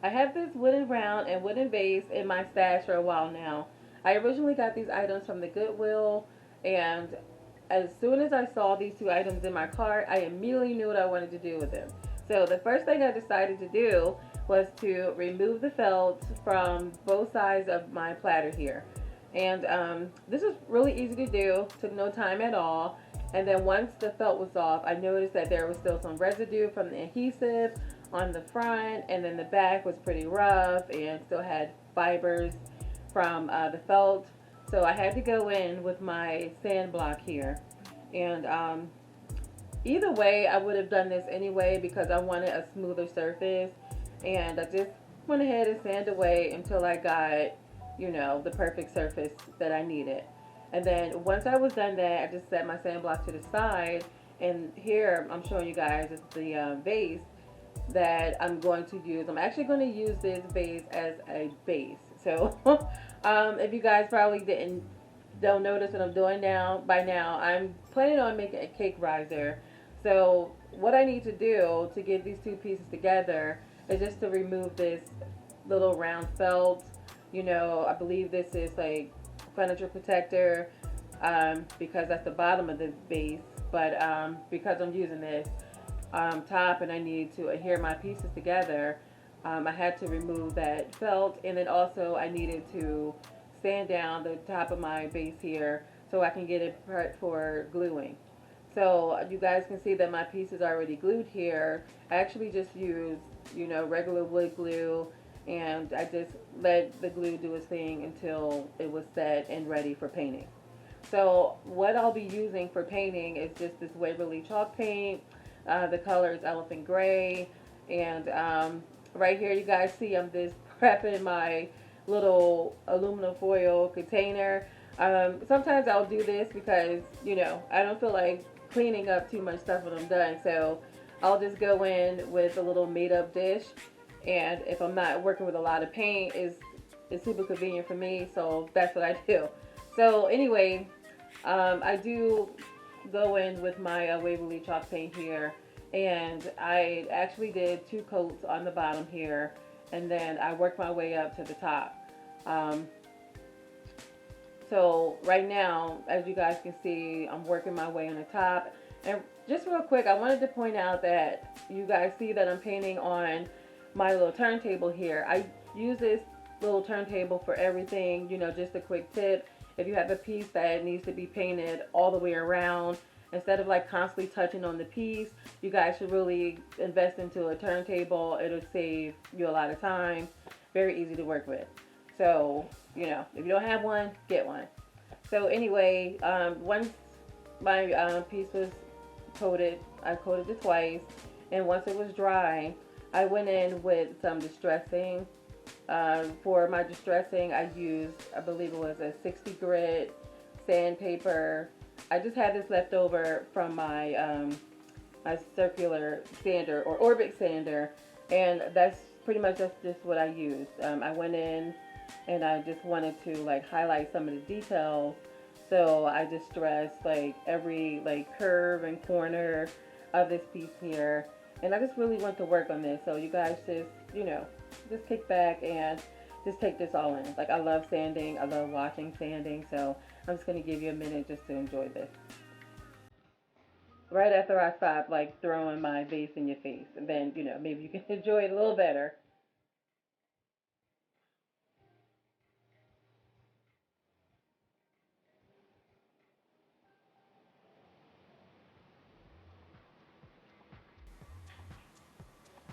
I have this wooden round and wooden vase in my stash for a while now. I originally got these items from the Goodwill, and as soon as I saw these two items in my cart, I immediately knew what I wanted to do with them. So the first thing I decided to do was to remove the felt from both sides of my platter here. And this was really easy to do, took no time at all. And then once the felt was off, I noticed that there was still some residue from the adhesive on the front, and then the back was pretty rough and still had fibers from the felt. So I had to go in with my sand block here. And either way, I would have done this anyway because I wanted a smoother surface. And I just went ahead and sanded away until I got, the perfect surface that I needed. And then once I was done that, I just set my sand block to the side. And here I'm showing you guys is the vase that I'm going to use. I'm actually going to use this vase as a base. So if you guys probably don't notice what I'm doing by now, I'm planning on making a cake riser. So what I need to do to get these two pieces together is just to remove this little round felt. I believe this is like furniture protector because that's the bottom of the base. But because I'm using this top and I need to adhere my pieces together, I had to remove that felt, and then also I needed to sand down the top of my base here so I can get it prepped for gluing. So you guys can see that my piece is already glued here. I actually just used, regular wood glue, and I just let the glue do its thing until it was set and ready for painting. So what I'll be using for painting is just this Waverly chalk paint. The color is elephant gray, and right here you guys see I'm just prepping my little aluminum foil container. Sometimes I'll do this because I don't feel like cleaning up too much stuff when I'm done, so I'll just go in with a little made up dish, and if I'm not working with a lot of paint, it's super convenient for me, so that's what I do. So anyway, I do go in with my Waverly chalk paint here, and I actually did 2 coats on the bottom here, and then I worked my way up to the top. So right now, as you guys can see, I'm working my way on the top. And just real quick, I wanted to point out that you guys see that I'm painting on my little turntable here. I use this little turntable for everything, just a quick tip. If you have a piece that needs to be painted all the way around, instead of like constantly touching on the piece, you guys should really invest into a turntable. It'll save you a lot of time. Very easy to work with. So, if you don't have one, get one. So anyway, once my piece was coated, I coated it twice. And once it was dry, I went in with some distressing. For my distressing, I used, I believe it was a 60 grit sandpaper. I just had this left over from my my circular sander or orbit sander, and that's pretty much just what I used. I went in and I just wanted to like highlight some of the details, so I just stressed like every like curve and corner of this piece here, and I just really want to work on this. So you guys just just kick back and just take this all in. Like, I love sanding, I love watching sanding, so I'm just going to give you a minute just to enjoy this. Right after I stop like throwing my vase in your face, and then maybe you can enjoy it a little better.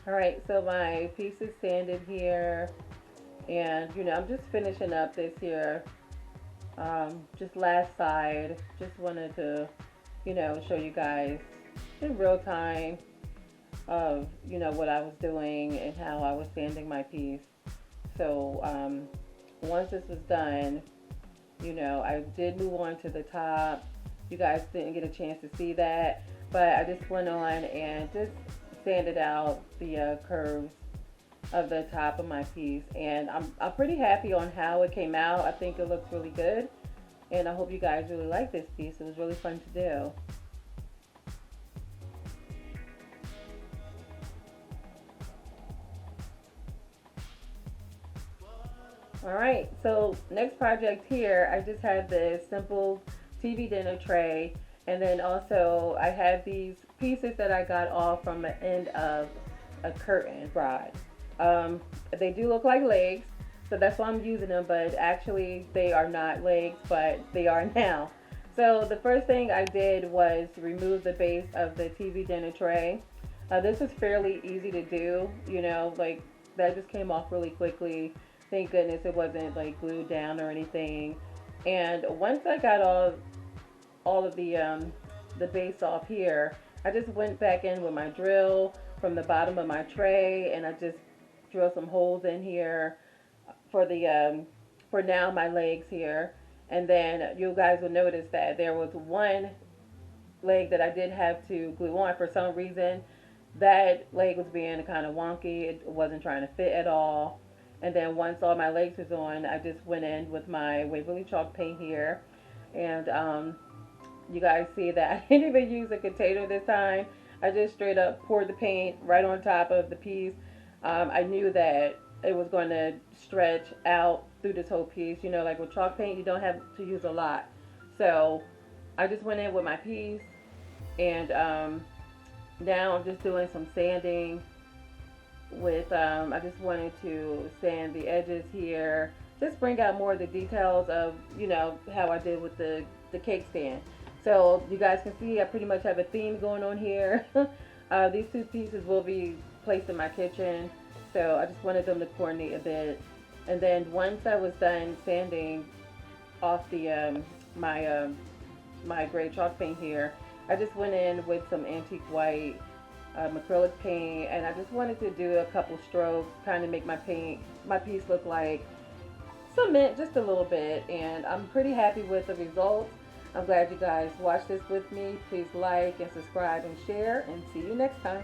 Alright, so my piece is sanded here, and I'm just finishing up this here, just last side. Just wanted to show you guys in real time of what I was doing and how I was sanding my piece. So once this was done, I did move on to the top. You guys didn't get a chance to see that, but I just went on and just sanded out the curves of the top of my piece, and I'm pretty happy on how it came out. I think it looks really good, and I hope you guys really like this piece. It was really fun to do. Alright, so next project here, I just have this simple TV dinner tray, and then also I have these pieces that I got off from the end of a curtain rod. They do look like legs, so that's why I'm using them, but actually they are not legs, but they are now. So the first thing I did was remove the base of the TV dinner tray. This is fairly easy to do, you know, like that just came off really quickly. Thank goodness it wasn't like glued down or anything. And once I got all of the base off here, I just went back in with my drill from the bottom of my tray, and I just drilled some holes in here for the for now my legs here. And then you guys will notice that there was one leg that I did have to glue on for some reason. That leg was being kind of wonky. It wasn't trying to fit at all. And then once all my legs was on, I just went in with my Waverly chalk paint here. And you guys see that I didn't even use a container this time. I just straight up poured the paint right on top of the piece. I knew that it was going to stretch out through this whole piece. You know, like with chalk paint, you don't have to use a lot. So I just went in with my piece, and now I'm just doing some sanding with, I just wanted to sand the edges here, just bring out more of the details of, you know, how I did with the cake stand. So you guys can see I pretty much have a theme going on here. These two pieces will be placed in my kitchen, so I just wanted them to coordinate a bit. And then once I was done sanding off the my gray chalk paint here, I just went in with some antique white acrylic paint, and I just wanted to do a couple strokes, kind of make my piece look like cement just a little bit. And I'm pretty happy with the results. I'm glad you guys watched this with me. Please like and subscribe and share, and see you next time.